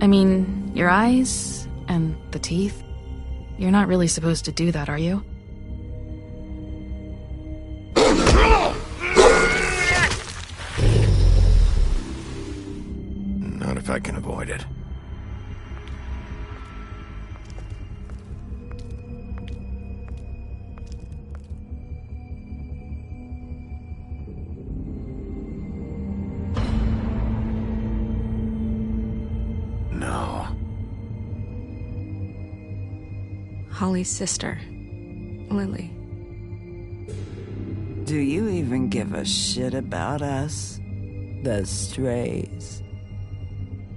I mean, your eyes and the teeth. You're not really supposed to do that, are you? Not if I can avoid it. No. Holly's sister, Lily. Do you even give a shit about us? The strays.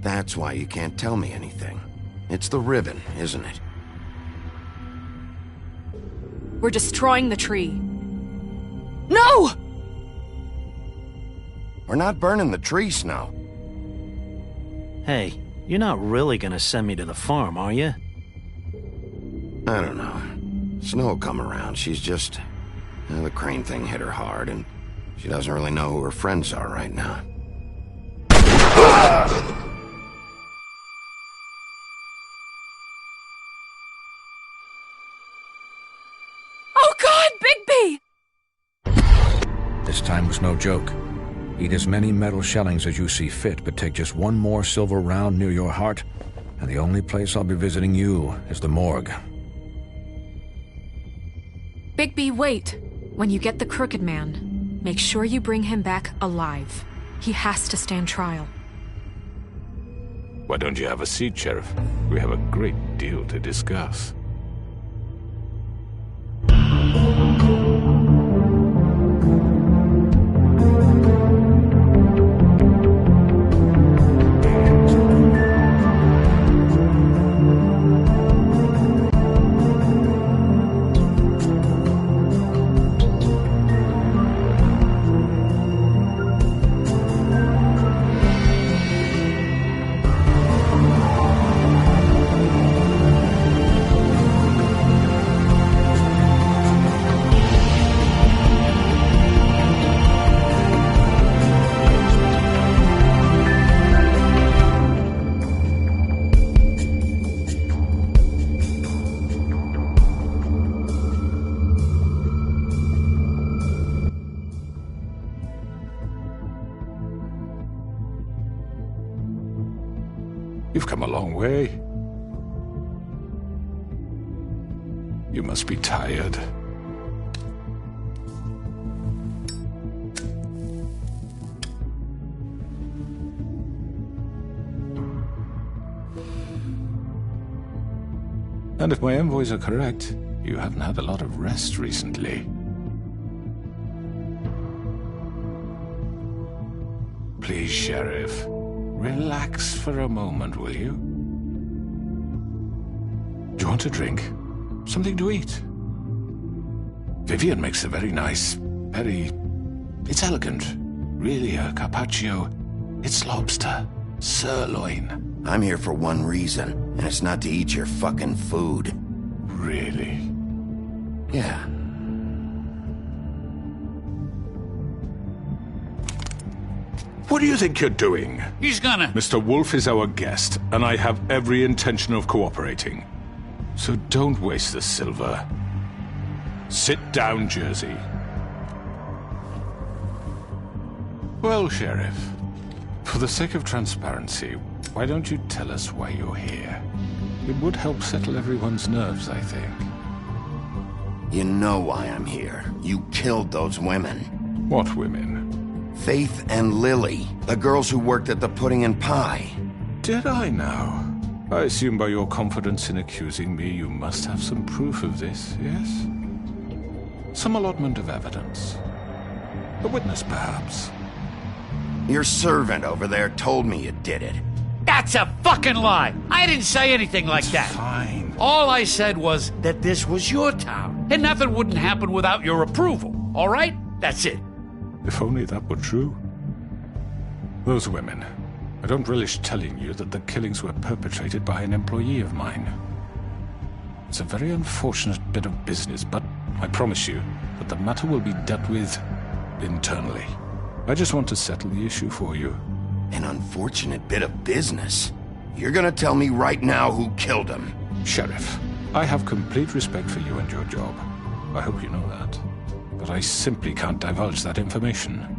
That's why you can't tell me anything. It's the ribbon, isn't it? We're destroying the tree. No! We're not burning the tree, Snow. Hey, you're not really gonna send me to the farm, are you? I don't know. Snow will come around. She's just... the crane thing hit her hard, and she doesn't really know who her friends are right now. Oh God, Bigby! This time was no joke. Eat as many metal shellings as you see fit, but take just one more silver round near your heart, and the only place I'll be visiting you is the morgue. Bigby, wait. When you get the Crooked Man, make sure you bring him back alive. He has to stand trial. Why don't you have a seat, Sheriff? We have a great deal to discuss. You've come a long way. You must be tired. And if my envoys are correct, you haven't had a lot of rest recently. Please, Sheriff. Relax for a moment, will you? Do you want a drink? Something to eat? Vivian makes a very nice, It's elegant. Really a carpaccio. It's lobster. Sirloin. I'm here for one reason, and it's not to eat your fucking food. Really? Yeah. What do you think you're doing? He's gonna... Mr. Wolf is our guest, and I have every intention of cooperating. So don't waste the silver. Sit down, Jersey. Well, Sheriff, for the sake of transparency, why don't you tell us why you're here? It would help settle everyone's nerves, I think. You know why I'm here. You killed those women. What women? Faith and Lily, the girls who worked at the Pudding and Pie. Did I now? I assume by your confidence in accusing me, you must have some proof of this, yes? Some allotment of evidence. A witness, perhaps. Your servant over there told me you did it. That's a fucking lie! I didn't say anything like that. Fine. All I said was that this was your town, and nothing wouldn't happen without your approval, all right? That's it. If only that were true. Those women. I don't relish telling you that the killings were perpetrated by an employee of mine. It's a very unfortunate bit of business, but I promise you that the matter will be dealt with internally. I just want to settle the issue for you. An unfortunate bit of business? You're gonna tell me right now who killed him. Sheriff, I have complete respect for you and your job. I hope you know that. But I simply can't divulge that information.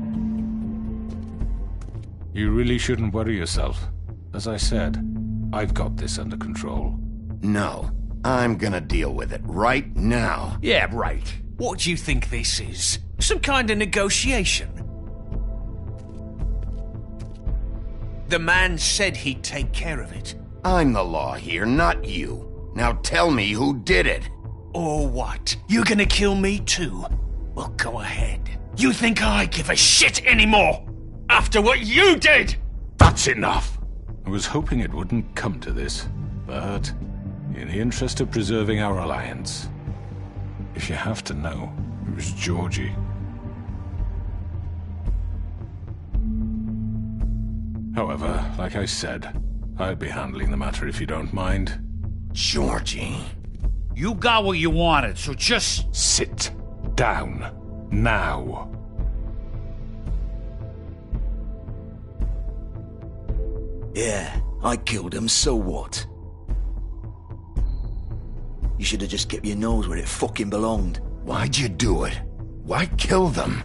You really shouldn't worry yourself. As I said, I've got this under control. No, I'm gonna deal with it right now. Yeah, right. What do you think this is? Some kind of negotiation? The man said he'd take care of it. I'm the law here, not you. Now tell me who did it. Or what? You're gonna kill me too? Well, go ahead. You think I give a shit anymore? After what you did? That's enough! I was hoping it wouldn't come to this, but in the interest of preserving our alliance, if you have to know, it was Georgie. However, like I said, I'll be handling the matter if you don't mind. Georgie. You got what you wanted, so just... Sit down. Now. Yeah, I killed him, so what? You should have just kept your nose where it fucking belonged. Why'd you do it? Why kill them?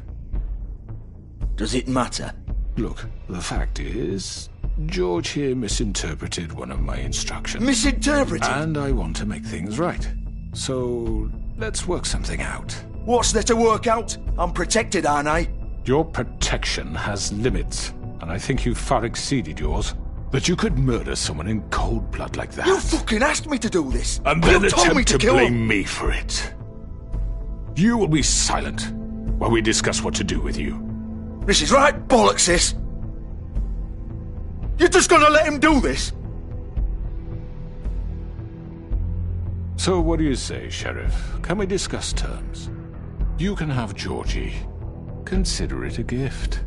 Does it matter? Look, the fact is, George here misinterpreted one of my instructions. Misinterpreted? And I want to make things right. So, let's work something out. What's there to work out? I'm protected, aren't I? Your protection has limits, and I think you've far exceeded yours. That you could murder someone in cold blood like that. You fucking asked me to do this! And then you told me attempt to kill blame him. me for it. You will be silent while we discuss what to do with you. This is right bollocks, this! You're just gonna let him do this? So what do you say, Sheriff? Can we discuss terms? You can have Georgie. Consider it a gift,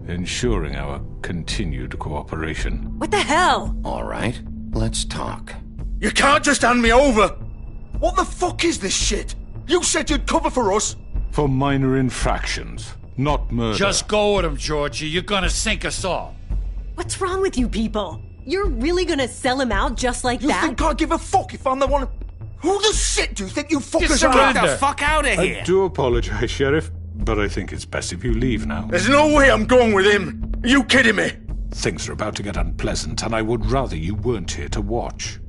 ensuring our continued cooperation. What the hell? All right, let's talk. You can't just hand me over! What the fuck is this shit? You said you'd cover for us! For minor infractions, not murder. Just go with him, Georgie. You're gonna sink us all. What's wrong with you people? You're really gonna sell him out just like You that? think I give a fuck if I'm the one... Who the shit do you think you fuckers surrender. are? Get the fuck out of here! I do apologize, Sheriff, but I think it's best if you leave now. There's no way I'm going with him! Are you kidding me? Things are about to get unpleasant, and I would rather you weren't here to watch.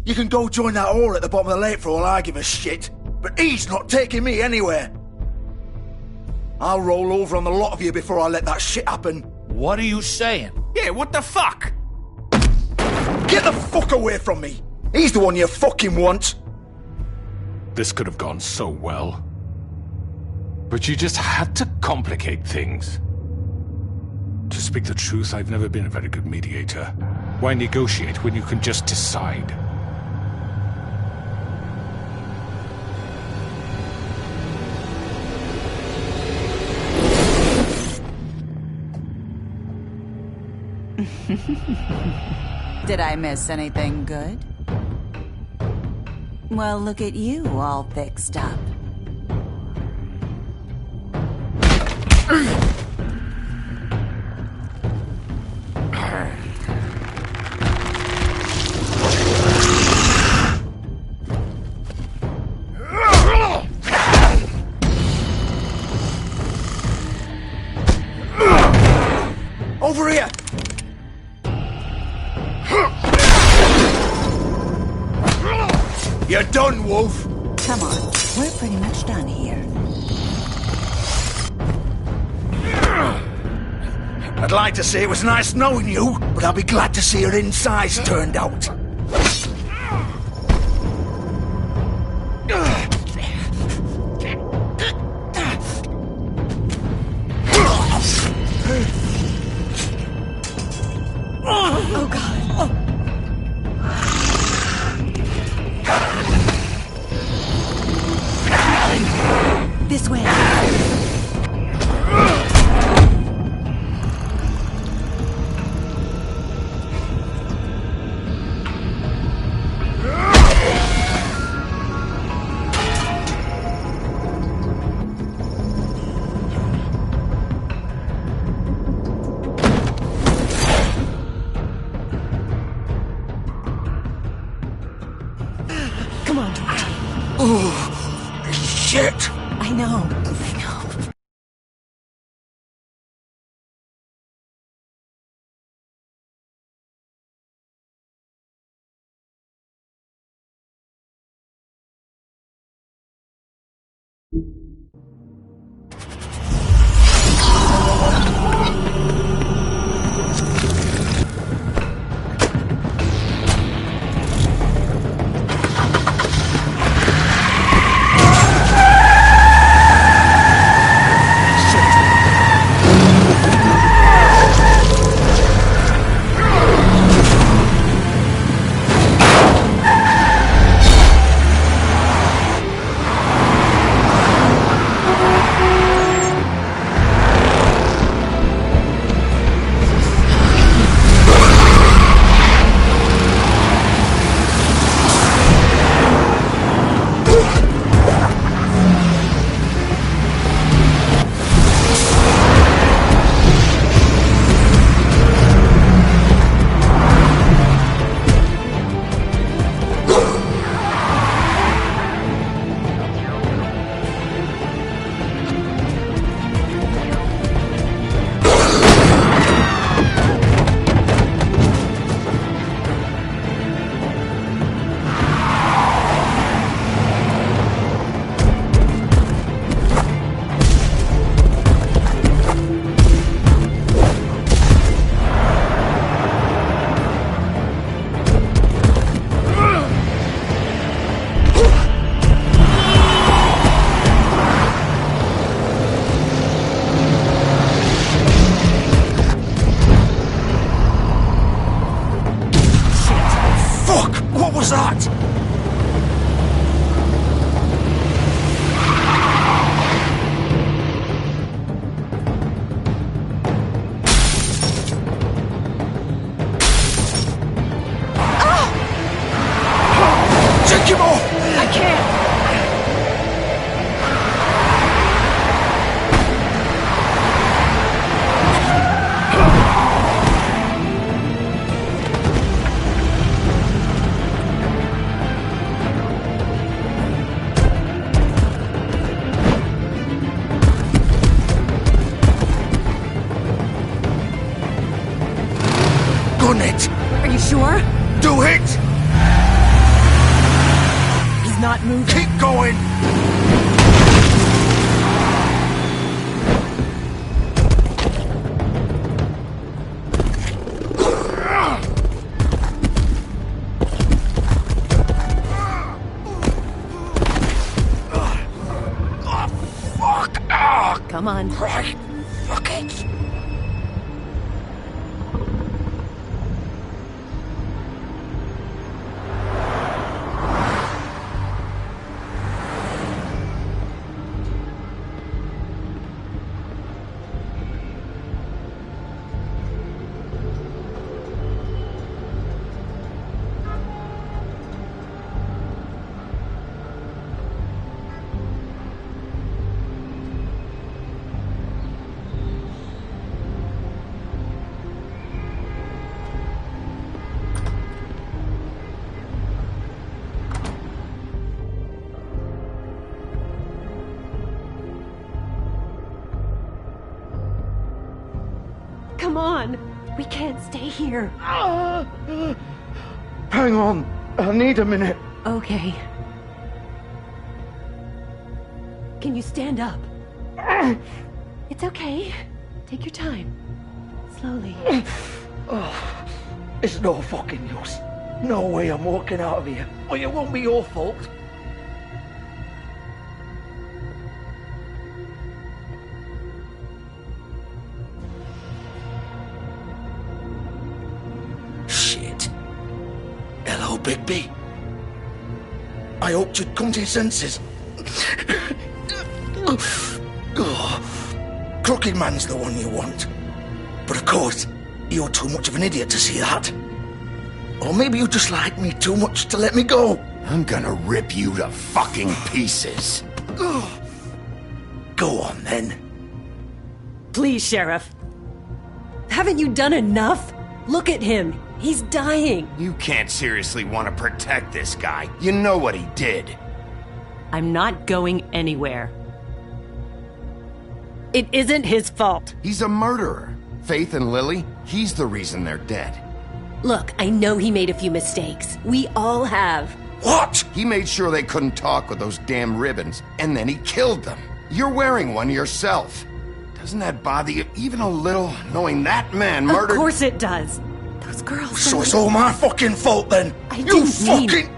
You can go join that whore at the bottom of the lake for all I give a shit, but he's not taking me anywhere. I'll roll over on the lot of you before I let that shit happen. What are you saying? Yeah, what the fuck? Get the fuck away from me! He's the one you fucking want! This could have gone so well. But you just had to complicate things. To speak the truth, I've never been a very good mediator. Why negotiate when you can just decide? Did I miss anything good? Well, look at you, all fixed up. Over here! You're done, Wolf! Come on, we're pretty much done here. I'd like to say it was nice knowing you, but I'll be glad to see your insides turned out. Oh, God. This way. know. Are you sure? Do it! He's not moving. Keep going! Come on. Right. Fuck it. Come on. We can't stay here. Hang on. I need a minute. Okay. Can you stand up? It's okay. Take your time. Slowly. It's no fucking use. No way I'm walking out of here. Well, it won't be your fault. Shit. Hello, Bigby. I hoped you'd come to your senses. Crooked Man's the one you want. But of course, you're too much of an idiot to see that. Or maybe you just like me too much to let me go. I'm gonna rip you to fucking pieces. Go on, then. Please, Sheriff. Haven't you done enough? Look at him. He's dying. You can't seriously want to protect this guy. You know what he did. I'm not going anywhere. It isn't his fault. He's a murderer. Faith and Lily, he's the reason they're dead. Look, I know he made a few mistakes. We all have. What? He made sure they couldn't talk with those damn ribbons, and then he killed them. You're wearing one yourself. Doesn't that bother you even a little, knowing that man murdered... Of course it does. Those girls... So it's all my fucking fault then? You fucking...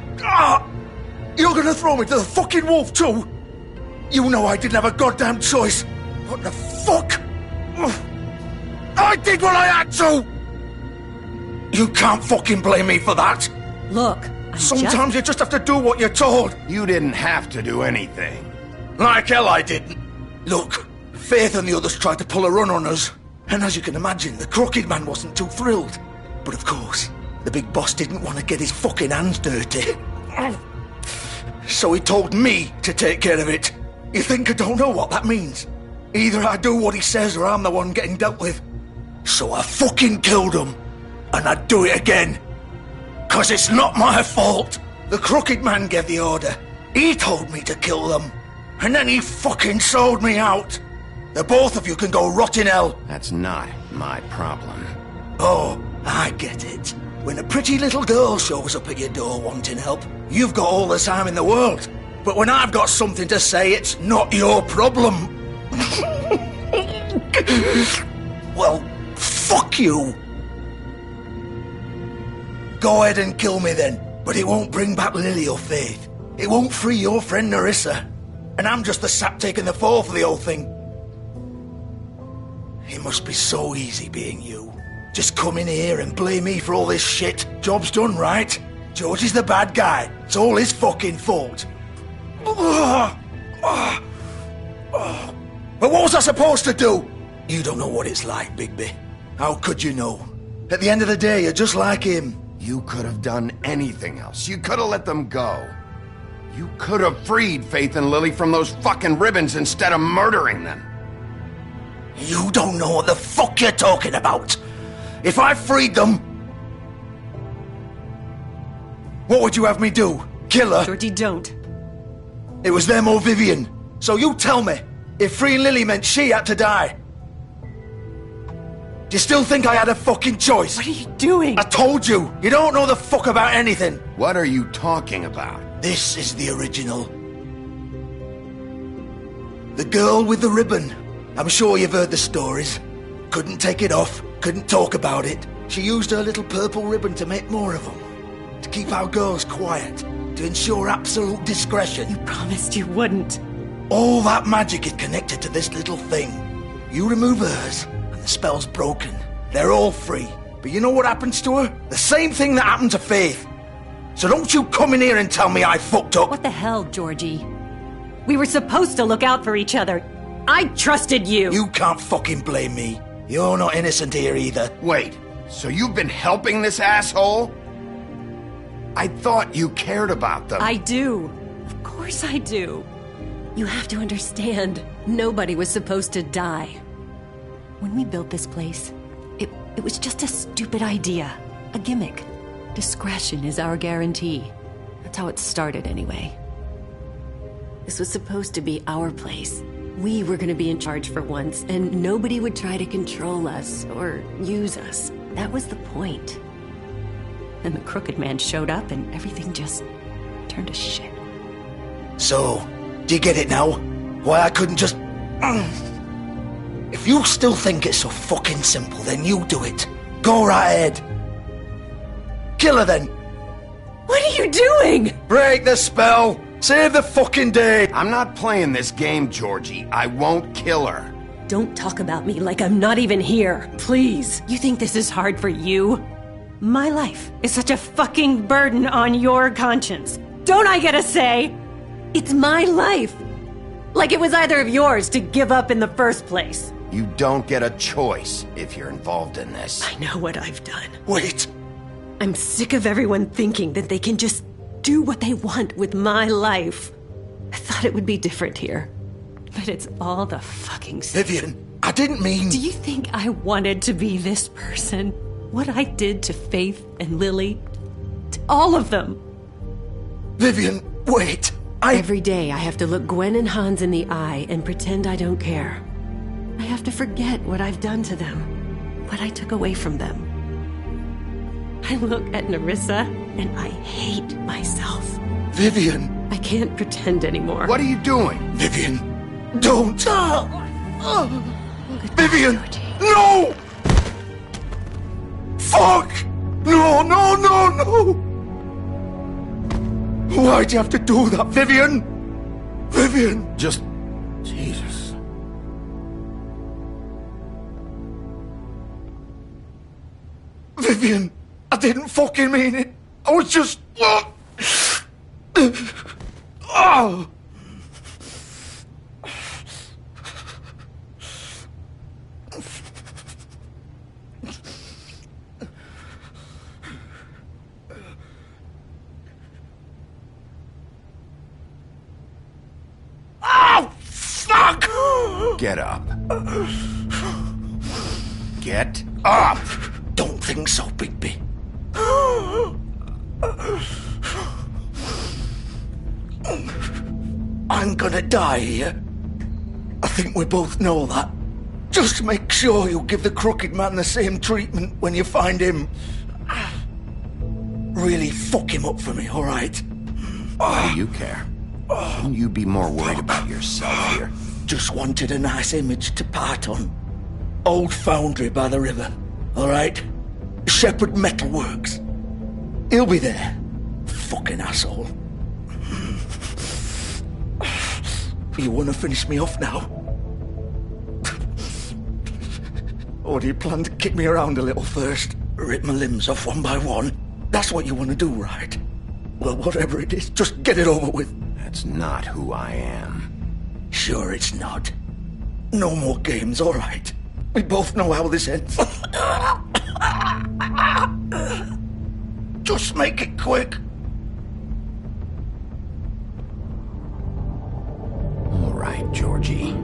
You're gonna throw me to the fucking wolf too? You know I didn't have a goddamn choice. What the fuck? I did what I had to! You can't fucking blame me for that. Look, sometimes you just have to do what you're told. You didn't have to do anything. Like hell I didn't. Look, Faith and the others tried to pull a run on us. And as you can imagine, the Crooked Man wasn't too thrilled. But of course, the big boss didn't want to get his fucking hands dirty. So he told me to take care of it. You think I don't know what that means? Either I do what he says or I'm the one getting dealt with. So I fucking killed him. And I'd do it again. 'Cause it's not my fault. The Crooked Man gave the order. He told me to kill them. And then he fucking sold me out. The both of you can go rot in hell. That's not my problem. Oh, I get it. When a pretty little girl shows up at your door wanting help, you've got all the time in the world. But when I've got something to say, it's not your problem. Well, fuck you. Go ahead and kill me then, but it won't bring back Lily or Faith. It won't free your friend Nerissa. And I'm just the sap taking the fall for the whole thing. It must be so easy being you. Just come in here and blame me for all this shit. Job's done, right? George is the bad guy. It's all his fucking fault. But what was I supposed to do? You don't know what it's like, Bigby. How could you know? At the end of the day, you're just like him. You could have done anything else. You could have let them go. You could have freed Faith and Lily from those fucking ribbons instead of murdering them. You don't know what the fuck you're talking about. If I freed them... What would you have me do? Kill her? Georgie, don't. It was them or Vivian. So you tell me, if freeing Lily meant she had to die, do you still think I had a fucking choice? What are you doing? I told you, you don't know the fuck about anything. What are you talking about? This is the original. The girl with the ribbon. I'm sure you've heard the stories. Couldn't take it off, couldn't talk about it. She used her little purple ribbon to make more of them. To keep our girls quiet. To ensure absolute discretion. You promised you wouldn't. All that magic is connected to this little thing. You remove hers, and the spell's broken. They're all free. But you know what happens to her? The same thing that happened to Faith. So don't you come in here and tell me I fucked up. What the hell, Georgie? We were supposed to look out for each other. I trusted you. You can't fucking blame me. You're not innocent here either. Wait, so you've been helping this asshole? I thought you cared about them. I do. Of course I do. You have to understand, nobody was supposed to die. When we built this place, it was just a stupid idea. A gimmick. Discretion is our guarantee. That's how it started anyway. This was supposed to be our place. We were gonna be in charge for once, and nobody would try to control us or use us. That was the point. And the Crooked Man showed up and everything just turned to shit. So, do you get it now? Why I couldn't just... If you still think it's so fucking simple, then you do it. Go right ahead. Kill her then. What are you doing? Break the spell. Save the fucking day. I'm not playing this game, Georgie. I won't kill her. Don't talk about me like I'm not even here. Please. You think this is hard for you? My life is such a fucking burden on your conscience. Don't I get a say? It's my life. Like it was either of yours to give up in the first place. You don't get a choice if you're involved in this. I know what I've done. Wait. I'm sick of everyone thinking that they can just do what they want with my life. I thought it would be different here. But it's all the fucking same. Vivian, I didn't mean... Do you think I wanted to be this person? What I did to Faith and Lily? To all of them? Vivian, wait. Every day I have to look Gwen and Hans in the eye and pretend I don't care. I have to forget what I've done to them, what I took away from them. I look at Nerissa, and I hate myself. Vivian! I can't pretend anymore. What are you doing? Vivian! Don't! Vivian! No! Fuck! No, no, no, no! Why'd you have to do that, Vivian? Vivian! Just... Jesus. Vivian! I didn't fucking mean it! I was just... Oh! Oh, fuck! Get up. Get up! Don't think so, Bigby. I'm gonna die here. I think we both know that. Just make sure you give the Crooked Man the same treatment when you find him. Really fuck him up for me, alright? Why do you care? Shouldn't you be more worried about yourself here? Just wanted a nice image to part on. Old foundry by the river, alright? Shepherd Metalworks. He'll be there. Fucking asshole. You want to finish me off now? Or do you plan to kick me around a little first? Rip my limbs off one by one? That's what you want to do, right? Well, whatever it is, just get it over with. That's not who I am. Sure it's not. No more games, all right? We both know how this ends. Just make it quick. All right, Georgie.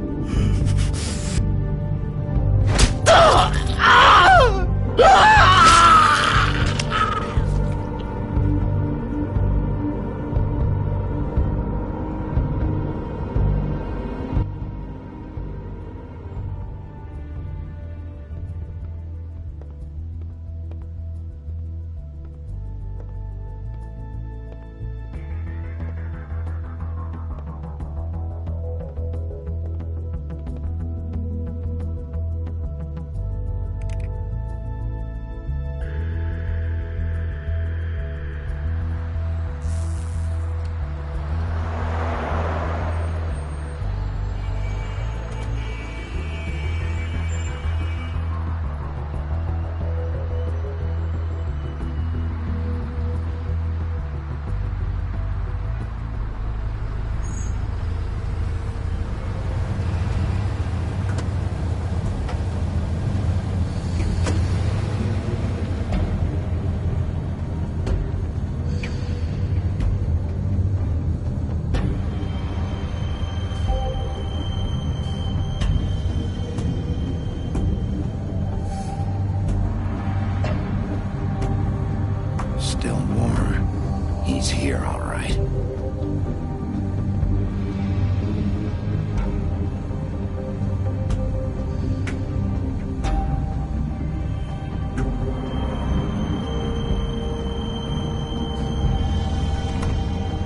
Still warm. He's here, all right.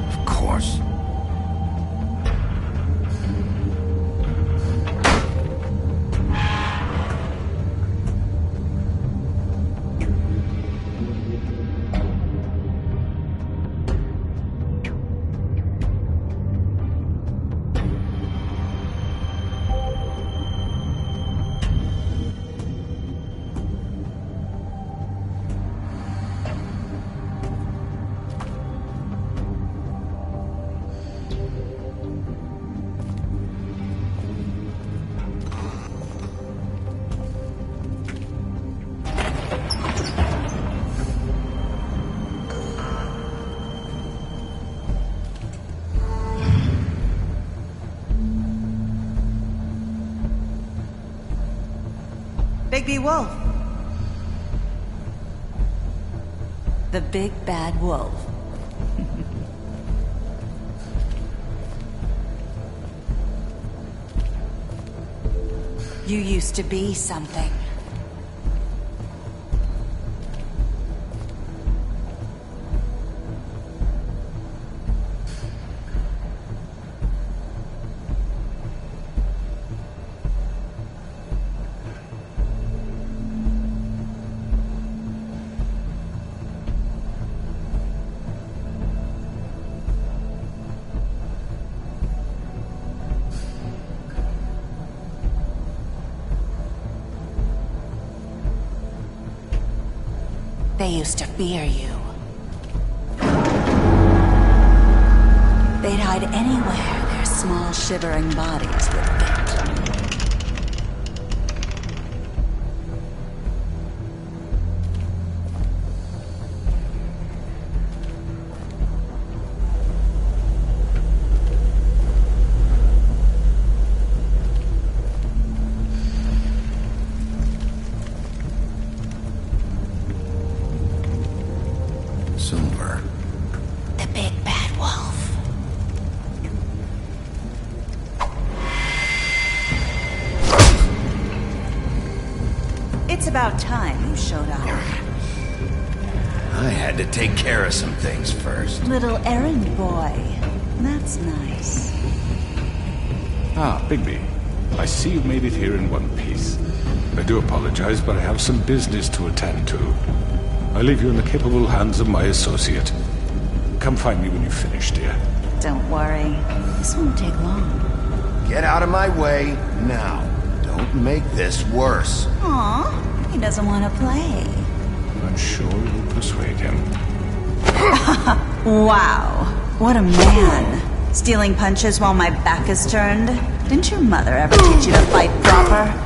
Of course. Bigby Wolf. The big bad wolf. You used to be something. They used to fear you. They'd hide anywhere their small, shivering bodies would fit. Silver. The big bad wolf. It's about time you showed up. I had to take care of some things first. Little errand boy. That's nice. Ah, Bigby. I see you've made it here in one piece. I do apologize, but I have some business to attend to. I leave you in the capable hands of my associate. Come find me when you've finished, dear. Don't worry. This won't take long. Get out of my way now. Don't make this worse. Aw, he doesn't want to play. I'm sure you'll persuade him. Wow, what a man. Stealing punches while my back is turned? Didn't your mother ever teach you to fight proper?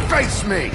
Face me!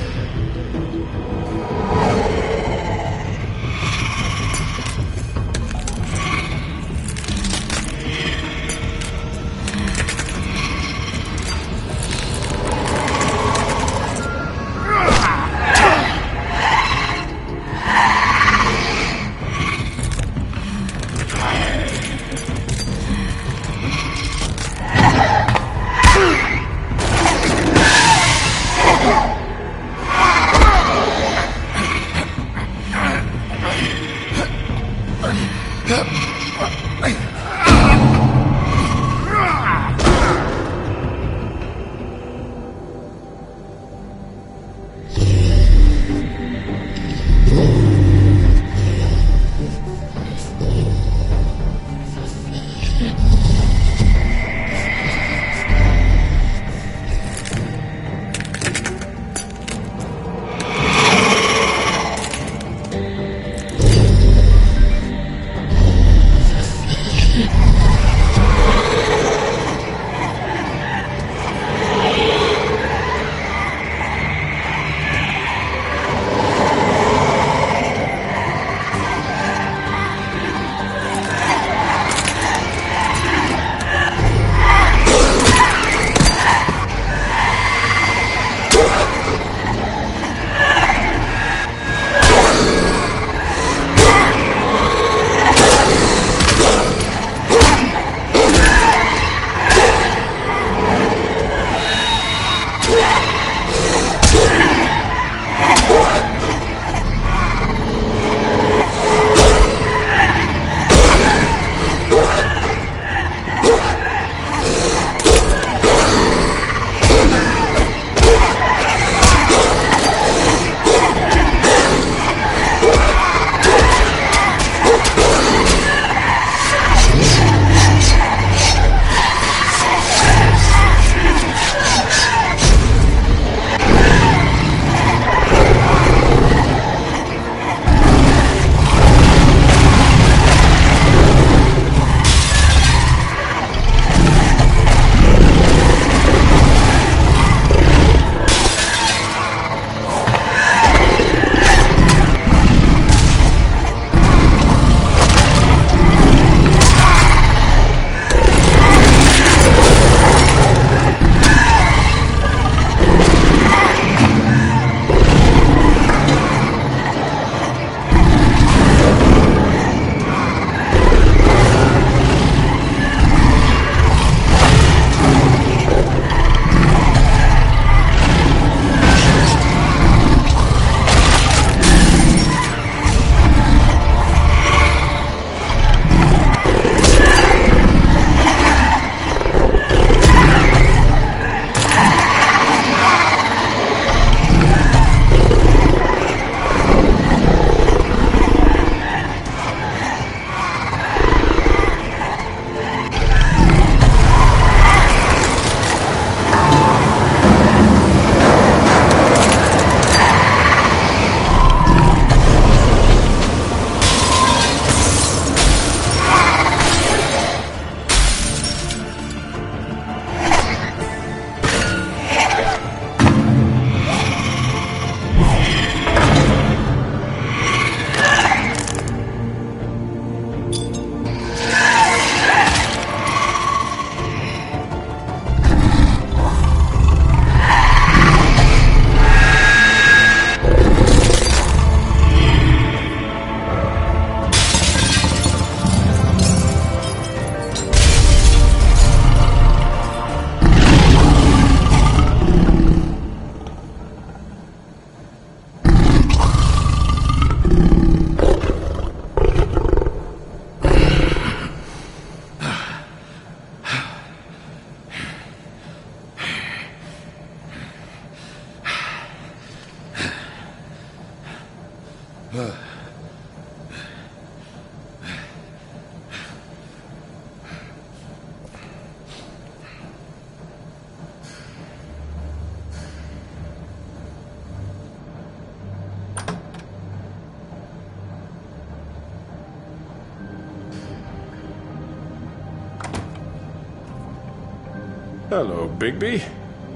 Hello, Bigby.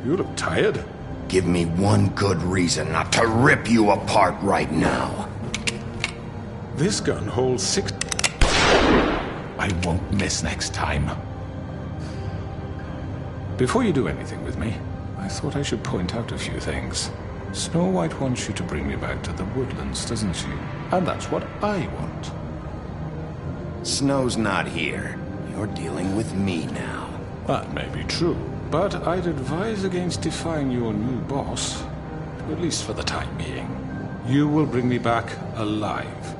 You look tired. Give me one good reason not to rip you apart right now. This gun holds 6... I won't miss next time. Before you do anything with me, I thought I should point out a few things. Snow White wants you to bring me back to the woodlands, doesn't she? And that's what I want. Snow's not here. You're dealing with me now. That may be true, but I'd advise against defying your new boss, at least for the time being. You will bring me back alive.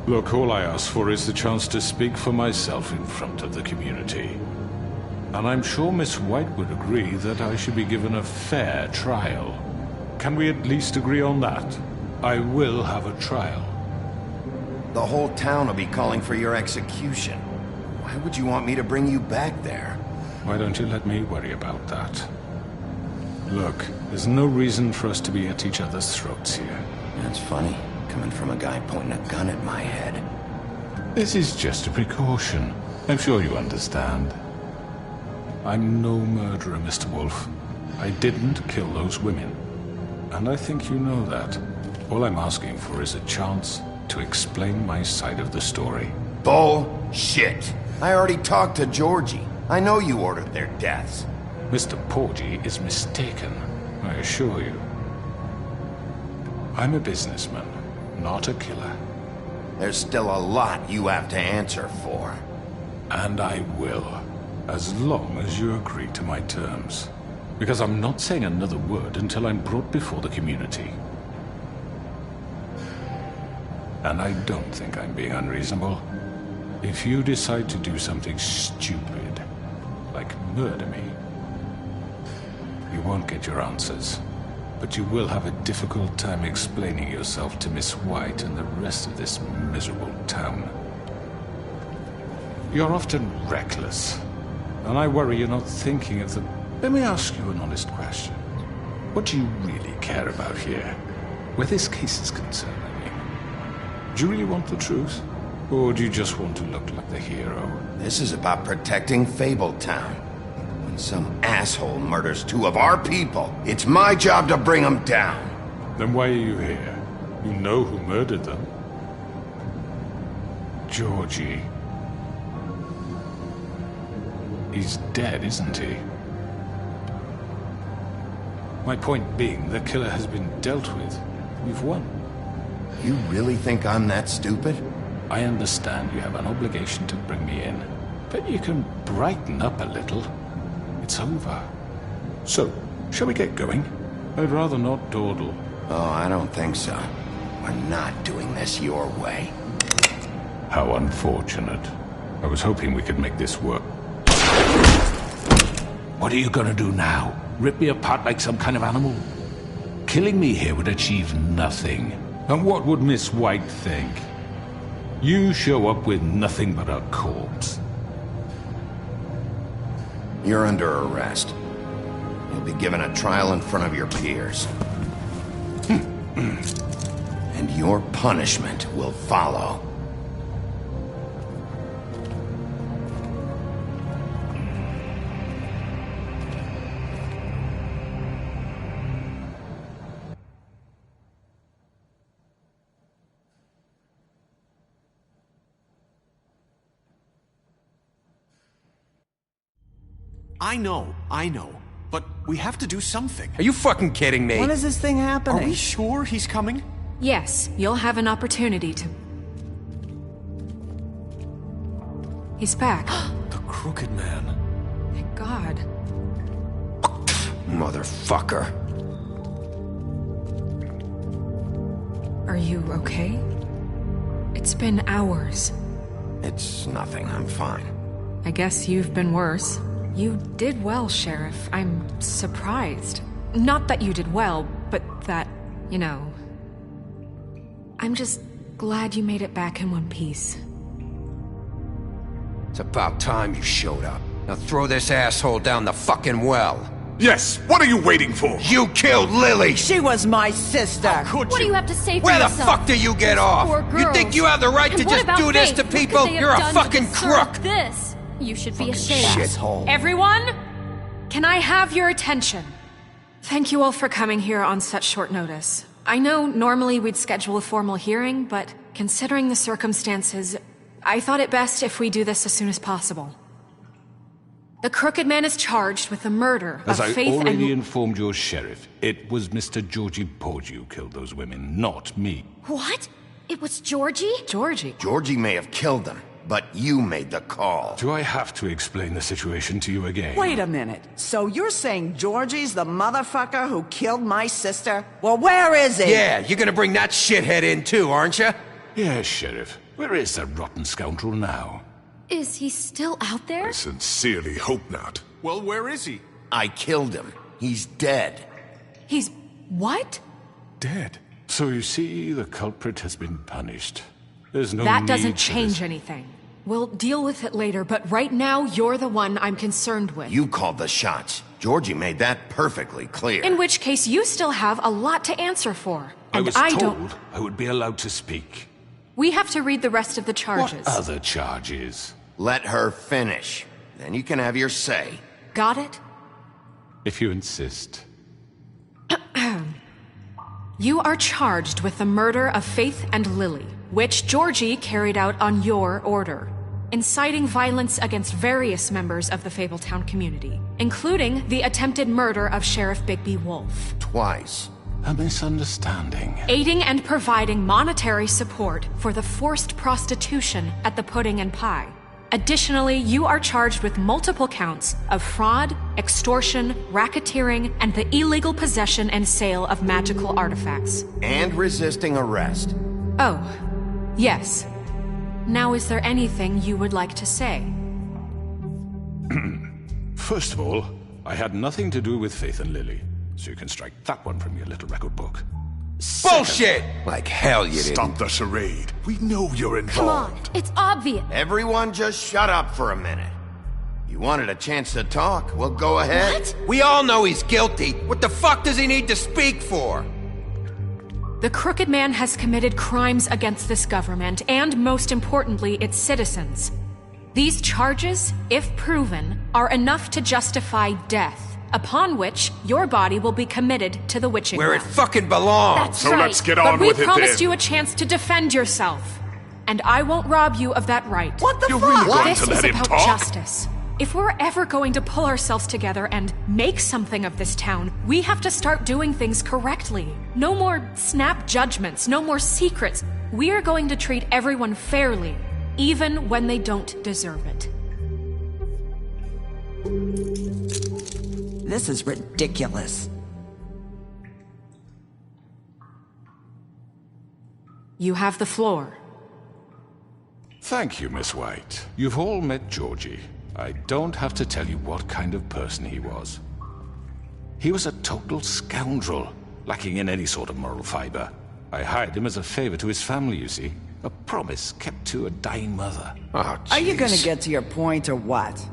Look, all I ask for is the chance to speak for myself in front of the community. And I'm sure Miss White would agree that I should be given a fair trial. Can we at least agree on that? I will have a trial. The whole town will be calling for your execution. Why would you want me to bring you back there? Why don't you let me worry about that? Look, there's no reason for us to be at each other's throats here. That's funny, coming from a guy pointing a gun at my head. This is just a precaution. I'm sure you understand. I'm no murderer, Mr. Wolf. I didn't kill those women. And I think you know that. All I'm asking for is a chance to explain my side of the story. Bullshit! I already talked to Georgie. I know you ordered their deaths. Mr. Porgy is mistaken, I assure you. I'm a businessman, not a killer. There's still a lot you have to answer for. And I will, as long as you agree to my terms. Because I'm not saying another word until I'm brought before the community. And I don't think I'm being unreasonable. If you decide to do something stupid, like murder me, you won't get your answers. But you will have a difficult time explaining yourself to Miss White and the rest of this miserable town. You're often reckless, and I worry you're not thinking of the... Let me ask you an honest question. What do you really care about here? Where this case is concerned, I mean. Do you really want the truth? Or do you just want to look like the hero? This is about protecting Fabletown. When some asshole murders two of our people, it's my job to bring them down. Then why are you here? You know who murdered them. Georgie. He's dead, isn't he? My point being, the killer has been dealt with. We've won. You really think I'm that stupid? I understand you have an obligation to bring me in, but you can brighten up a little. It's over. So, shall we get going? I'd rather not dawdle. Oh, I don't think so. We're not doing this your way. How unfortunate. I was hoping we could make this work. What are you gonna do now? Rip me apart like some kind of animal? Killing me here would achieve nothing. And what would Miss White think? You show up with nothing but a corpse. You're under arrest. You'll be given a trial in front of your peers. And your punishment will follow. I know. But we have to do something. Are you fucking kidding me? When is this thing happening? Are we sure he's coming? Yes, you'll have an opportunity to... He's back. The Crooked Man. Thank God. Motherfucker. Are you okay? It's been hours. It's nothing, I'm fine. I guess you've been worse. You did well, Sheriff. I'm surprised. Not that you did well, but that, you know... I'm just glad you made it back in one piece. It's about time you showed up. Now throw this asshole down the fucking well. Yes, what are you waiting for? You killed Lily! She was my sister! Could What do you have to say for Where the yourself? fuck do you get off? Poor You think girls. you have the right And to what just about do this Faith? to What could people? they have You're a done to fucking deserve crook! This? You should be Fucking ashamed. shithole. Everyone, can I have your attention? Thank you all for coming here on such short notice. I know normally we'd schedule a formal hearing, but considering the circumstances, I thought it best if we do this as soon as possible. The Crooked Man is charged with the murder of Faith and... As I already informed your sheriff, it was Mr. Georgie Porgy who killed those women, not me. What? It was Georgie? Georgie? Georgie may have killed them, but you made the call. Do I have to explain the situation to you again? Wait a minute. So you're saying Georgie's the motherfucker who killed my sister? Well, where is he? Yeah, you're gonna bring that shithead in too, aren't you? Yes, Sheriff. Where is that rotten scoundrel now? Is he still out there? I sincerely hope not. Well, where is he? I killed him. He's dead. He's... what? Dead. So you see, the culprit has been punished. There's no That need doesn't for change this. anything. We'll deal with it later, but right now, you're the one I'm concerned with. You called the shots. Georgie made that perfectly clear. In which case, you still have a lot to answer for. I And was I told don't... I would be allowed to speak. We have to read the rest of the charges. What other charges? Let her finish. Then you can have your say. Got it? If you insist. You are charged with the murder of Faith and Lily, which Georgie carried out on your order, inciting violence against various members of the Fabletown community, including the attempted murder of Sheriff Bigby Wolf. Twice. A misunderstanding. Aiding and providing monetary support for the forced prostitution at the Pudding and Pie. Additionally, you are charged with multiple counts of fraud, extortion, racketeering, and the illegal possession and sale of magical artifacts. And resisting arrest. Oh, yes. Now, is there anything you would like to say? First of all, I had nothing to do with Faith and Lily, so you can strike that one from your little record book. Bullshit! Like hell you didn't. Stop the charade. We know you're Come on, involved. it's obvious. Everyone just shut up for a minute. You wanted a chance to talk? Well, go ahead. What? We all know he's guilty. What the fuck does he need to speak for? The Crooked Man has committed crimes against this government and, most importantly, its citizens. These charges, if proven, are enough to justify death, upon which your body will be committed to the witching Where it ground. fucking belongs. That's So right. let's get But on we with it promised then. you a chance to defend yourself, and I won't rob you of that right. What the You're fuck? really going This to is let him about talk? justice. If we're ever going to pull ourselves together and make something of this town, we have to start doing things correctly. No more snap judgments, no more secrets. We are going to treat everyone fairly, even when they don't deserve it. This is ridiculous. You have the floor. Thank you, Miss White. You've all met Georgie. I don't have to tell you what kind of person he was. He was a total scoundrel, lacking in any sort of moral fiber. I hired him as a favor to his family, you see. A promise kept to a dying mother. Oh, Are you gonna jeez. get to your point or what?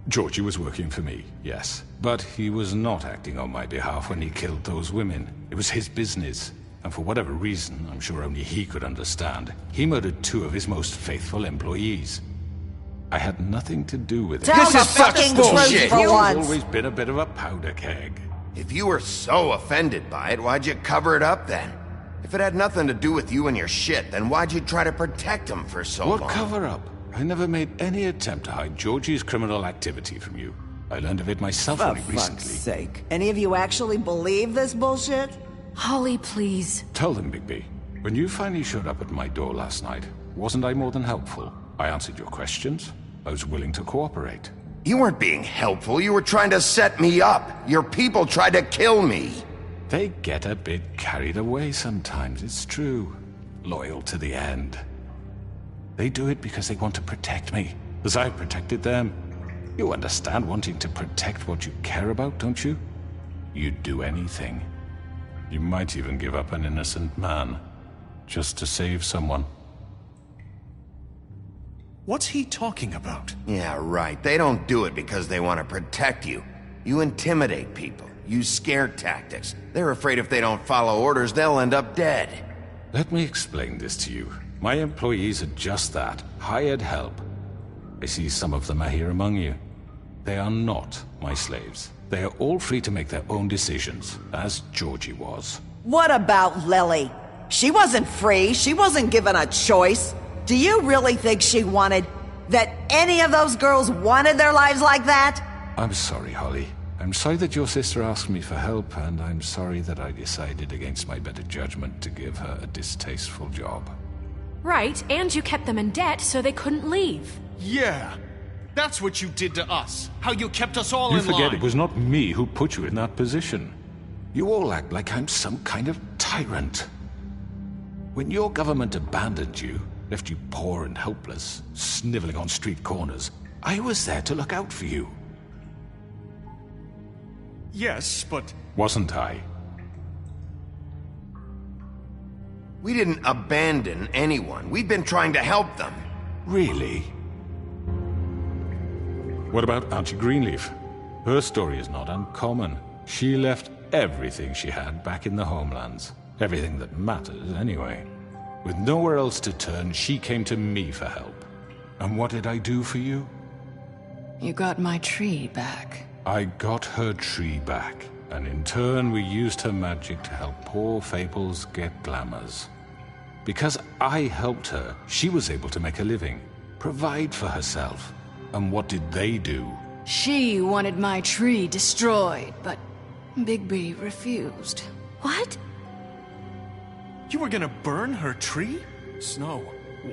Georgie was working for me, yes. But he was not acting on my behalf when he killed those women. It was his business. And for whatever reason, I'm sure only he could understand, he murdered 2 of his most faithful employees. I had nothing to do with it. Tell This the is such fucking bullshit. truth for He's once. always been a bit of a powder keg. If you were so offended by it, why'd you cover it up then? If it had nothing to do with you and your shit, then why'd you try to protect him for so What long? cover up? I never made any attempt to hide Georgie's criminal activity from you. I learned of it myself For only fuck's recently. sake. Any of you actually believe this bullshit? Holly, please. Tell them, Bigby. When you finally showed up at my door last night, wasn't I more than helpful? I answered your questions. I was willing to cooperate. You weren't being helpful. You were trying to set me up. Your people tried to kill me. They get a bit carried away sometimes, it's true. Loyal to the end. They do it because they want to protect me, as I protected them. You understand wanting to protect what you care about, don't you? You'd do anything. You might even give up an innocent man, just to save someone. What's he talking about? Yeah, right. They don't do it because they want to protect you. You intimidate people. Use scare tactics. They're afraid if they don't follow orders, they'll end up dead. Let me explain this to you. My employees are just that, hired help. I see some of them are here among you. They are not my slaves. They are all free to make their own decisions, as Georgie was. What about Lily? She wasn't free. She wasn't given a choice. Do you really think she wanted... that any of those girls wanted their lives like that? I'm sorry, Holly. I'm sorry that your sister asked me for help, and I'm sorry that I decided against my better judgment to give her a distasteful job. Right, and you kept them in debt so they couldn't leave. Yeah. That's what you did to us. How you kept us all You in line. forget it was not me who put you in that position. You all act like I'm some kind of tyrant. When your government abandoned you, left you poor and helpless, sniveling on street corners, I was there to look out for you. Yes, but... Wasn't I? We didn't abandon anyone. We've been trying to help them. Really? What about Auntie Greenleaf? Her story is not uncommon. She left everything she had back in the homelands. Everything that matters, anyway. With nowhere else to turn, she came to me for help. And what did I do for you? You got my tree back. I got her tree back, and in turn we used her magic to help poor Fables get glamours. Because I helped her, she was able to make a living, provide for herself. And what did they do? She wanted my tree destroyed, but Bigby refused. What? You were gonna burn her tree? Snow,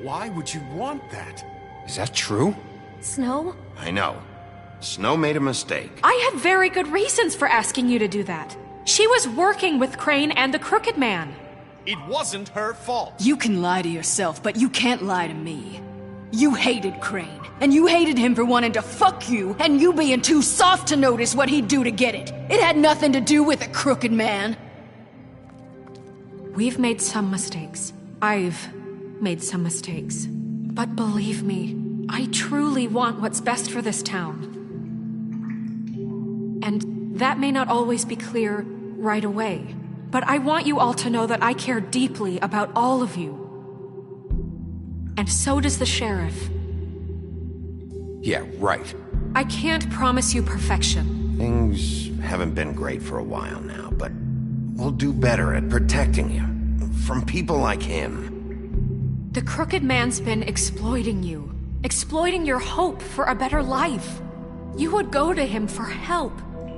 why would you want that? Is that true? Snow? I know. Snow made a mistake. I had very good reasons for asking you to do that. She was working with Crane and the Crooked Man. It wasn't her fault. You can lie to yourself, but you can't lie to me. You hated Crane, and you hated him for wanting to fuck you, and you being too soft to notice what he'd do to get it. It had nothing to do with the Crooked Man. We've made some mistakes. I've made some mistakes. But believe me, I truly want what's best for this town. And that may not always be clear right away. But I want you all to know that I care deeply about all of you. And so does the sheriff. Yeah, right. I can't promise you perfection. Things haven't been great for a while now, but we'll do better at protecting you from people like him. The Crooked Man's been exploiting you. Exploiting your hope for a better life. You would go to him for help,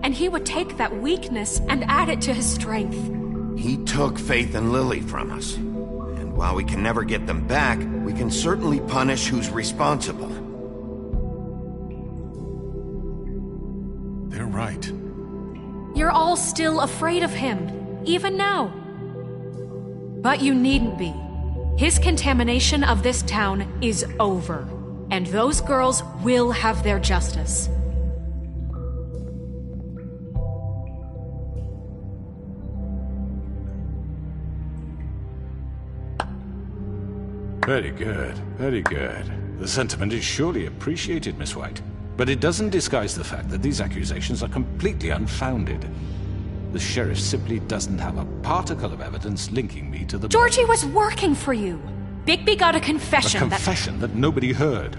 and he would take that weakness and add it to his strength. He took Faith and Lily from us. And while we can never get them back, we can certainly punish who's responsible. They're right. You're all still afraid of him, even now. But you needn't be. His contamination of this town is over, and those girls will have their justice. Very good, very good. The sentiment is surely appreciated, Miss White. But it doesn't disguise the fact that these accusations are completely unfounded. The sheriff simply doesn't have a particle of evidence linking me to the... Georgie was working for you. Bigby got a confession. A confession that nobody heard.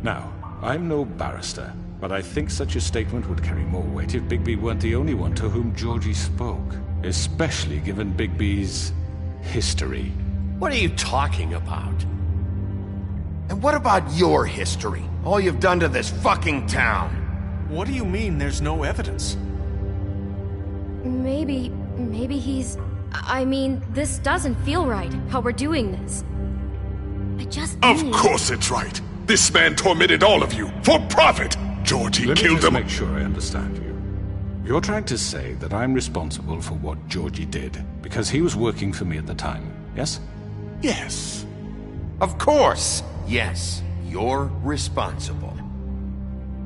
Now, I'm no barrister, but I think such a statement would carry more weight if Bigby weren't the only one to whom Georgie spoke. Especially given Bigby's history. What are you talking about? And what about your history? All you've done to this fucking town? What do you mean there's no evidence? Maybe he's... I mean, this doesn't feel right, how we're doing this. I just Of course it's right. This man tormented all of you, for profit! Georgie killed them. Let me just make sure I understand you. You're trying to say that I'm responsible for what Georgie did, because he was working for me at the time, yes? Yes. Of course! Yes, you're responsible.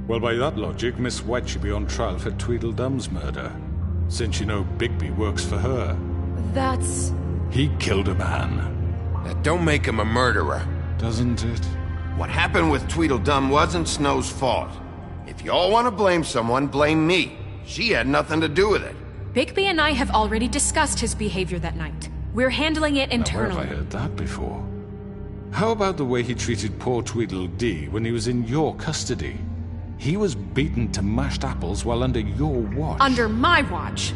Well, by that logic, Miss White should be on trial for Tweedledum's murder. Since you know Bigby works for her. That's... He killed a man. That don't make him a murderer. Doesn't it? What happened with Tweedledum wasn't Snow's fault. If y'all want to blame someone, blame me. She had nothing to do with it. Bigby and I have already discussed his behavior that night. We're handling it internally. Where have I heard that before? How about the way he treated poor Tweedledee when he was in your custody? He was beaten to mashed apples while under your watch. Under my watch.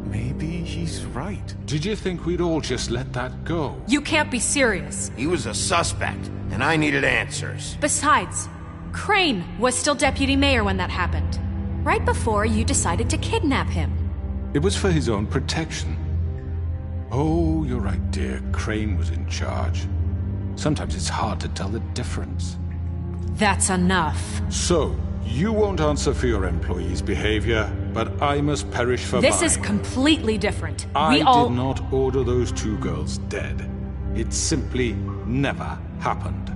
Maybe he's right. Did you think we'd all just let that go? You can't be serious. He was a suspect, and I needed answers. Besides, Crane was still deputy mayor when that happened. Right before you decided to kidnap him. It was for his own protection. Oh, you're right, dear. Crane was in charge. Sometimes it's hard to tell the difference. That's enough. So, you won't answer for your employees' behavior, but I must perish for This mine. is completely different. I We all... did not order those 2 girls dead. It simply never happened.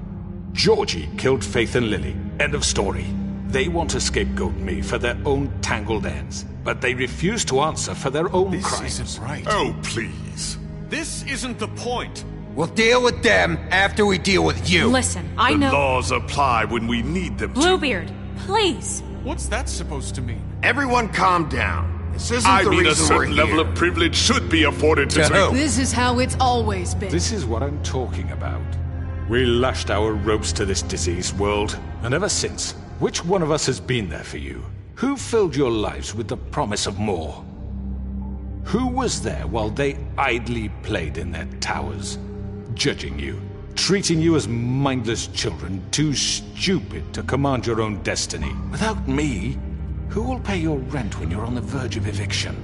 Georgie killed Faith and Lily. End of story. They want to scapegoat me for their own tangled ends, but they refuse to answer for their own crimes. This isn't right. Oh, please. This isn't the point. We'll deal with them after we deal with you. Listen, I know... The laws apply when we need them to. Bluebeard, please. What's that supposed to mean? Everyone calm down. This isn't I the mean, a reason we're certain level here. of privilege should be afforded to me. This is how it's always been. This is what I'm talking about. We lashed our ropes to this diseased world, and ever since, which one of us has been there for you? Who filled your lives with the promise of more? Who was there while they idly played in their towers, judging you, treating you as mindless children, too stupid to command your own destiny? Without me, who will pay your rent when you're on the verge of eviction?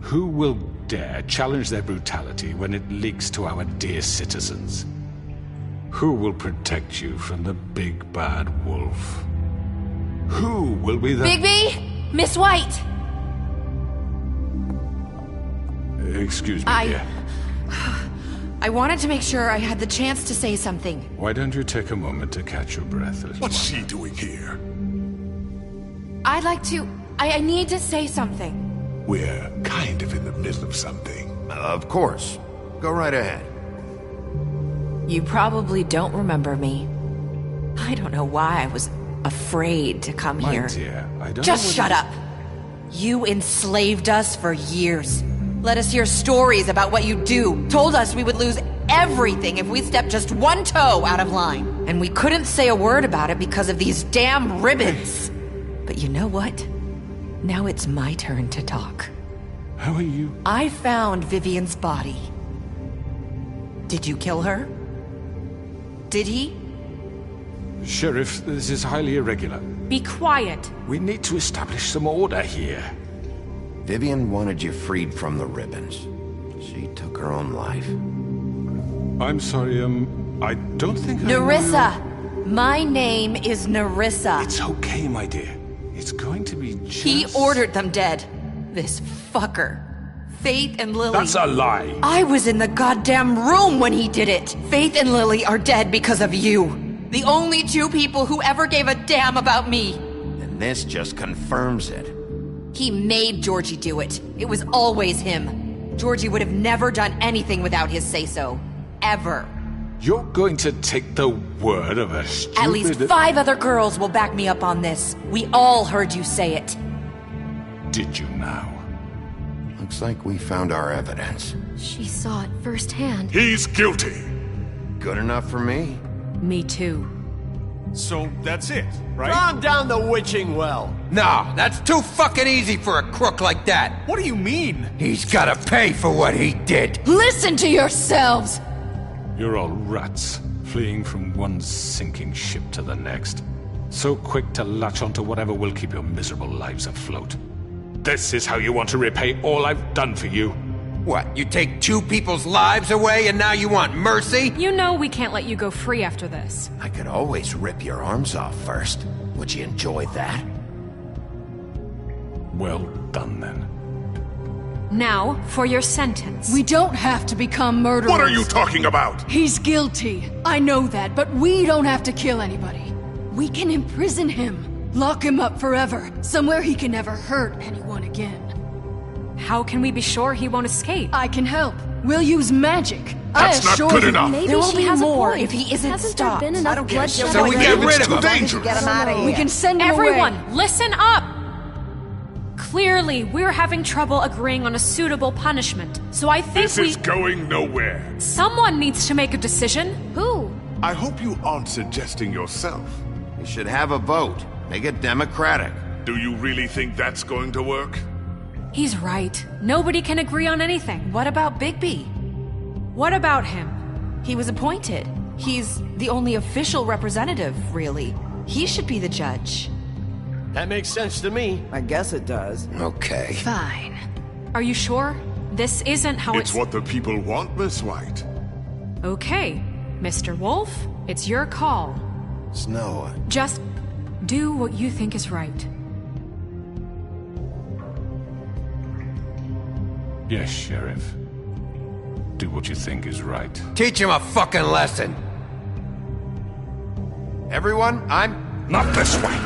Who will dare challenge their brutality when it leaks to our dear citizens? Who will protect you from the big bad wolf? Who will be the... Bigby! Miss White! Excuse me, dear. I wanted to make sure I had the chance to say something. Why don't you take a moment to catch your breath a little What's while? she doing here? I'd like to... I need to say something. We're kind of in the middle of something. Of course. Go right ahead. You probably don't remember me. I don't know why I was afraid to come My here. dear, I don't Just know shut up. You enslaved us for years. Let us hear stories about what you do. Told us we would lose everything if we stepped just one toe out of line. And we couldn't say a word about it because of these damn ribbons. But you know what? Now it's my turn to talk. How are you? I found Vivian's body. Did you kill her? Did he? Sheriff, this is highly irregular. Be quiet. We need to establish some order here. Vivian wanted you freed from the ribbons. She took her own life. I'm sorry, I don't think Nerissa! My name is Nerissa. It's okay, my dear. It's going to be just... He ordered them dead. This fucker. Faith and Lily. That's a lie. I was in the goddamn room when he did it. Faith and Lily are dead because of you. The only 2 people who ever gave a damn about me. And this just confirms it. He made Georgie do it. It was always him. Georgie would have never done anything without his say-so. Ever. You're going to take the word of a stupid... At least 5 other girls will back me up on this. We all heard you say it. Did you now? Looks like we found our evidence. She saw it firsthand. He's guilty. Good enough for me. Me too. So that's it, right? Calm down the witching well. No, that's too fucking easy for a crook like that. What do you mean? He's gotta pay for what he did. Listen to yourselves! You're all rats, fleeing from one sinking ship to the next. So quick to latch onto whatever will keep your miserable lives afloat. This is how you want to repay all I've done for you? What, you take 2 people's lives away and now you want mercy? You know we can't let you go free after this. I could always rip your arms off first. Would you enjoy that? Well done, then. Now, for your sentence. We don't have to become murderers. What are you talking about? He's guilty. I know that, but we don't have to kill anybody. We can imprison him. Lock him up forever. Somewhere he can never hurt anyone again. How can we be sure he won't escape? I can help. We'll use magic. That's not good enough. Maybe There will she be has more a point. if he isn't Hasn't stopped. there been enough bloodshed? So we get rid of him. Dangerous. Get him out of here. We can send him Everyone, away. listen up! Clearly, we're having trouble agreeing on a suitable punishment. So I think This is going nowhere. Someone needs to make a decision. Who? I hope you aren't suggesting yourself. We should have a vote. Make it democratic. Do you really think that's going to work? He's right. Nobody can agree on anything. What about Bigby? What about him? He was appointed. He's the only official representative, really. He should be the judge. That makes sense to me. I guess it does. Okay. Fine. Are you sure? This isn't how It's what the people want, Miss White. Okay. Mr. Wolf, it's your call. Snow. Just do what you think is right. Yes, Sheriff. Do what you think is right. Teach him a fucking lesson. Everyone, I'm... Not this way.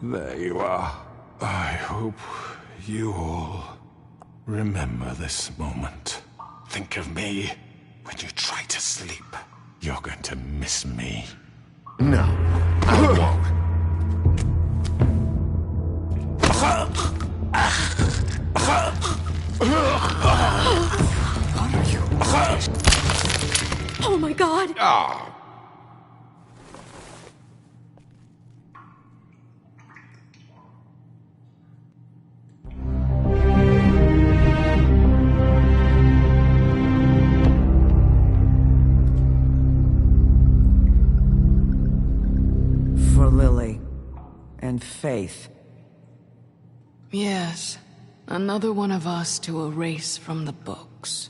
There you are. I hope you all remember this moment. Think of me when you try to sleep. You're going to miss me. No, I won't. Oh my god! Ah. For Lily and Faith. Yes, another one of us to erase from the books.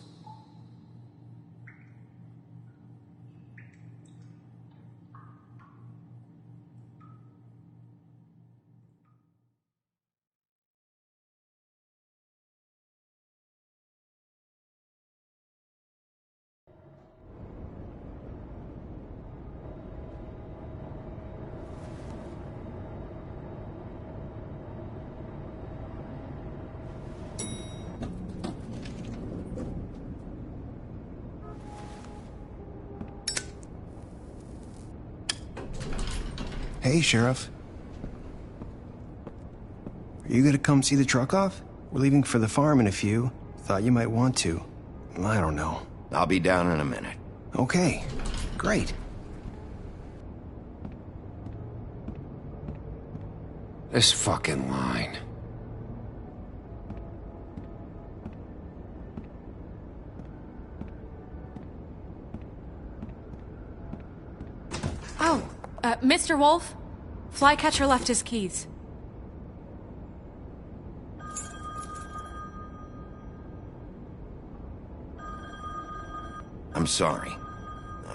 Hey, Sheriff. Are you gonna come see the truck off? We're leaving for the farm in a few. Thought you might want to. I don't know. I'll be down in a minute. Okay, great. This fucking line. Oh, Mr. Wolf? Flycatcher left his keys. I'm sorry.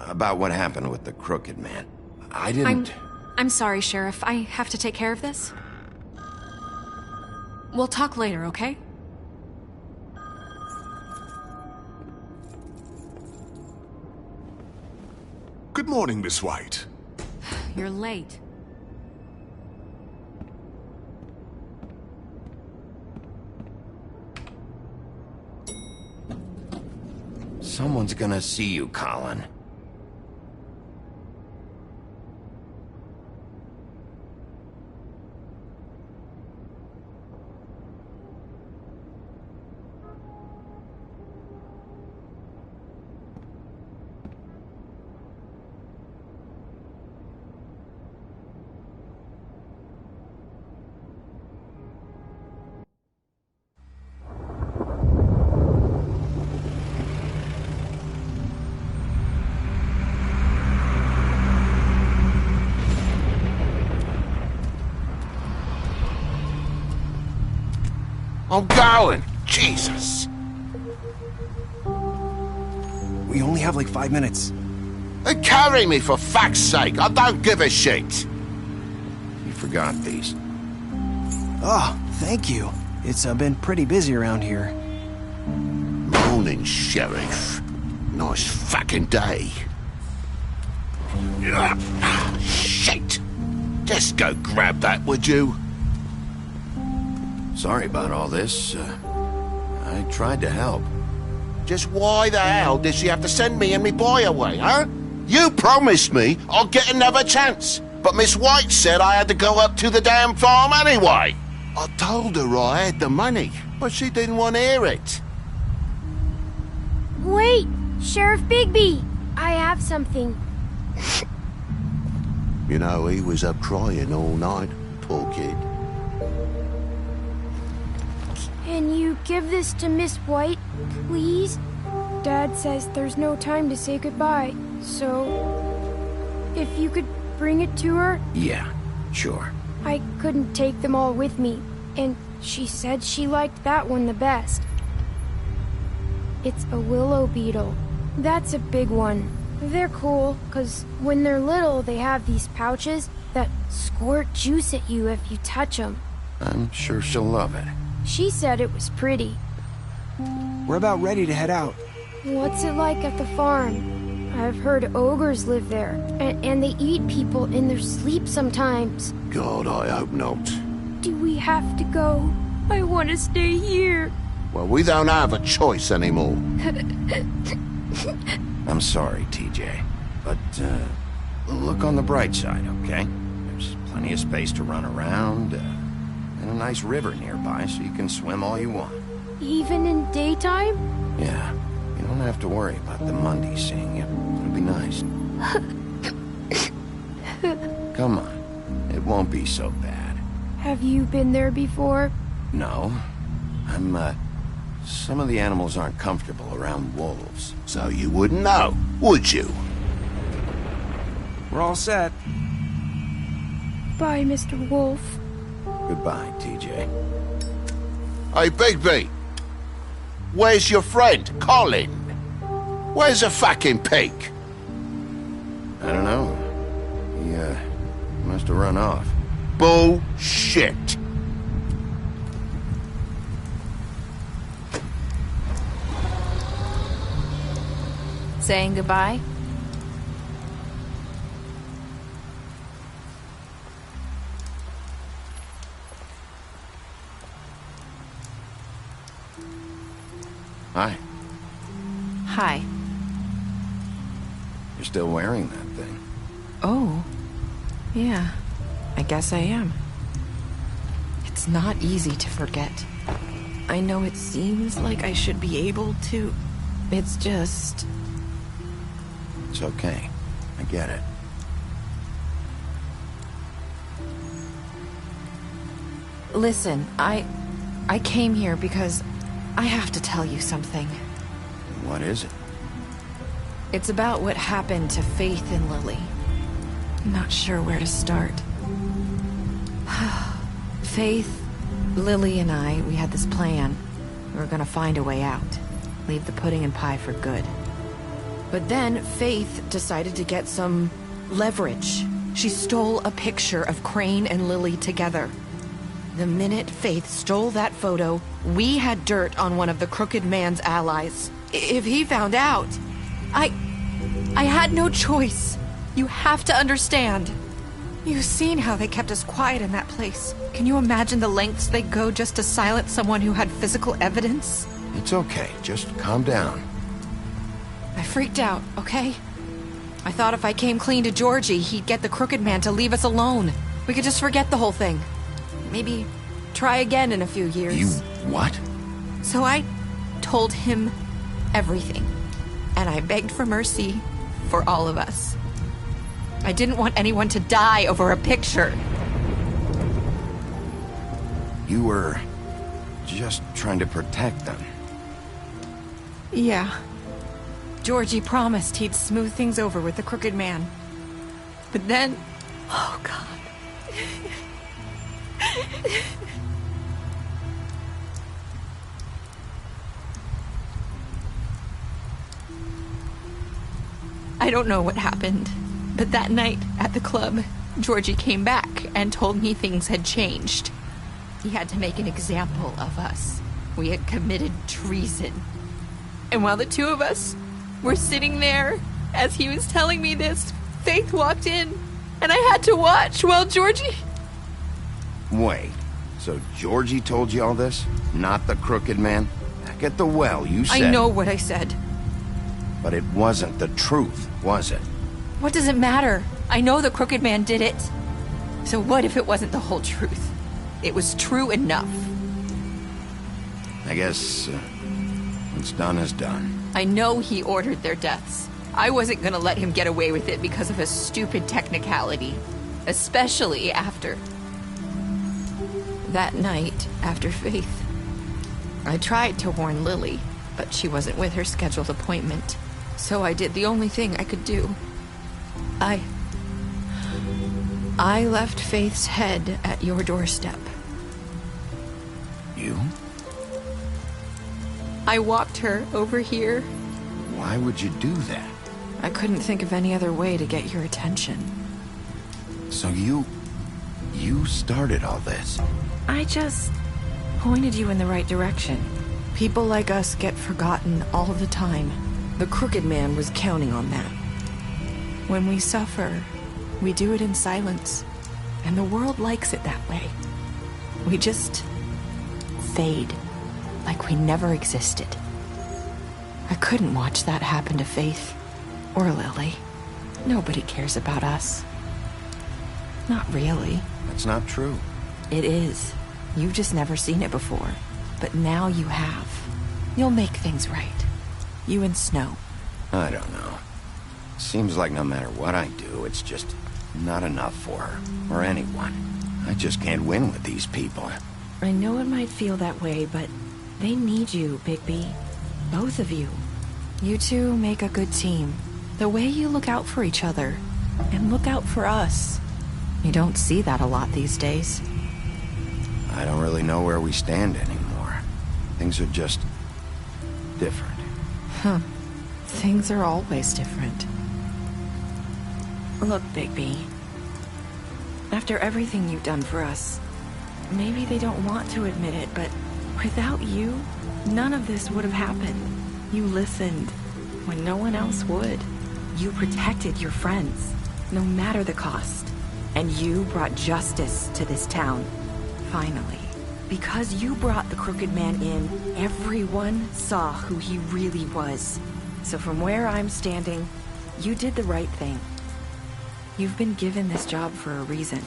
About what happened with the Crooked Man. I didn't... I'm sorry, Sheriff. I have to take care of this. We'll talk later, okay? Good morning, Miss White. You're late. Someone's gonna see you, Colin. I'm going! Jesus! We only have like 5 minutes. Carry me, for fuck's sake! I don't give a shit! You forgot these. Oh, thank you. It's been pretty busy around here. Morning, Sheriff. Nice fucking day. Shit! Just go grab that, would you? Sorry about all this. I tried to help. Just why the hell did she have to send me and me boy away, huh? You promised me I'll get another chance. But Miss White said I had to go up to the damn farm anyway. I told her I had the money, but she didn't want to hear it. Wait! Sheriff Bigby! I have something. You know, he was up crying all night, poor kid. Can you give this to Miss White, please? Dad says there's no time to say goodbye, so... if you could bring it to her? Yeah, sure. I couldn't take them all with me, and she said she liked that one the best. It's a willow beetle. That's a big one. They're cool, 'cause when they're little, they have these pouches that squirt juice at you if you touch them. I'm sure she'll love it. She said it was pretty. We're about ready to head out. What's it like at the farm? I've heard ogres live there, and they eat people in their sleep sometimes. God, I hope not. Do we have to go? I want to stay here. Well, we don't have a choice anymore. I'm sorry, TJ, but look on the bright side, okay? There's plenty of space to run around, and a nice river nearby so you can swim all you want. Even in daytime? Yeah, you don't have to worry about the Mundy seeing you. It'll be nice. Come on, it won't be so bad. Have you been there before? No, some of the animals aren't comfortable around wolves. So you wouldn't know, would you? We're all set. Bye, Mr. Wolf. Goodbye, TJ. Hey, Bigby. Where's your friend, Colin? Where's the fucking pig? I don't know. He must have run off. Bullshit. Saying goodbye? Hi. Hi. You're still wearing that thing. Oh. Yeah. I guess I am. It's not easy to forget. I know it seems like I should be able to. It's just... It's okay. I get it. Listen, I came here because I have to tell you something. What is it? It's about what happened to Faith and Lily. I'm not sure where to start. Faith, Lily, and I, we had this plan. We were gonna find a way out. Leave the pudding and pie for good. But then Faith decided to get some leverage. She stole a picture of Crane and Lily together. The minute Faith stole that photo, we had dirt on one of the Crooked Man's allies. If he found out, I had no choice. You have to understand. You've seen how they kept us quiet in that place. Can you imagine the lengths they go just to silence someone who had physical evidence? It's okay. Just calm down. I freaked out, okay? I thought if I came clean to Georgie, he'd get the Crooked Man to leave us alone. We could just forget the whole thing. Maybe try again in a few years. You what? So I told him everything. And I begged for mercy for all of us. I didn't want anyone to die over a picture. You were just trying to protect them. Yeah. Georgie promised he'd smooth things over with the Crooked Man. But then... Oh, God. I don't know what happened, but that night at the club, Georgie came back and told me things had changed. He had to make an example of us. We had committed treason. And while the two of us were sitting there, as he was telling me this, Faith walked in, and I had to watch while Georgie... Wait, so Georgie told you all this? Not the Crooked Man? Back at the well, you said... I know what I said. But it wasn't the truth, was it? What does it matter? I know the Crooked Man did it. So what if it wasn't the whole truth? It was true enough. I guess what's done is done. I know he ordered their deaths. I wasn't gonna let him get away with it because of a stupid technicality. Especially after... that night, after Faith. I tried to warn Lily, but she wasn't with her scheduled appointment. So I did the only thing I could do. I left Faith's head at your doorstep. You? I walked her over here. Why would you do that? I couldn't think of any other way to get your attention. So you started all this? I just pointed you in the right direction. People like us get forgotten all the time. The Crooked Man was counting on that. When we suffer, we do it in silence. And the world likes it that way. We just fade, like we never existed. I couldn't watch that happen to Faith, or Lily. Nobody cares about us. Not really. That's not true. It is. You've just never seen it before. But now you have. You'll make things right. You and Snow. I don't know. Seems like no matter what I do, it's just not enough for her, or anyone. I just can't win with these people. I know it might feel that way, but they need you, Bigby. Both of you. You two make a good team. The way you look out for each other, and look out for us. You don't see that a lot these days. I don't really know where we stand anymore. Things are just different. Huh. Things are always different. Look, Bigby. After everything you've done for us, maybe they don't want to admit it, but without you, none of this would have happened. You listened when no one else would. You protected your friends, no matter the cost. And you brought justice to this town. Finally. Because you brought the Crooked Man in, everyone saw who he really was. So from where I'm standing, you did the right thing. You've been given this job for a reason.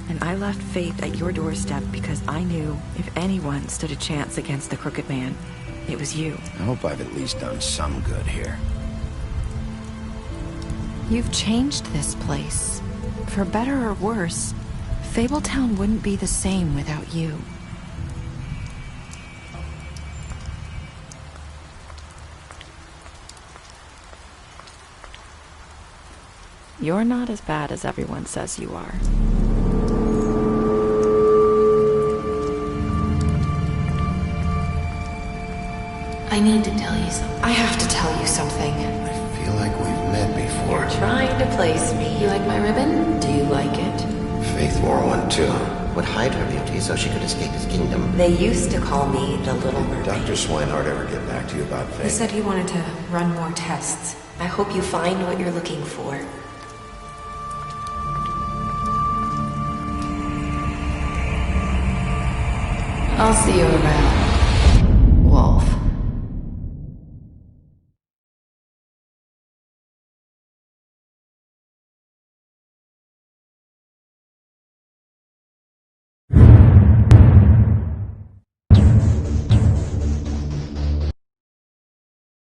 And I left Faith at your doorstep because I knew if anyone stood a chance against the Crooked Man, it was you. I hope I've at least done some good here. You've changed this place. For better or worse, Fabletown wouldn't be the same without you. You're not as bad as everyone says you are. I need to tell you something. I have to tell you something. I feel like we've met before. You're trying to place me. You like my ribbon? Do you like it? Faith wore one too. Would hide her beauty so she could escape his kingdom. They used to call me the Little Mermaid. Did Dr. Swinehart ever get back to you about Faith? He said he wanted to run more tests. I hope you find what you're looking for. I'll see you around.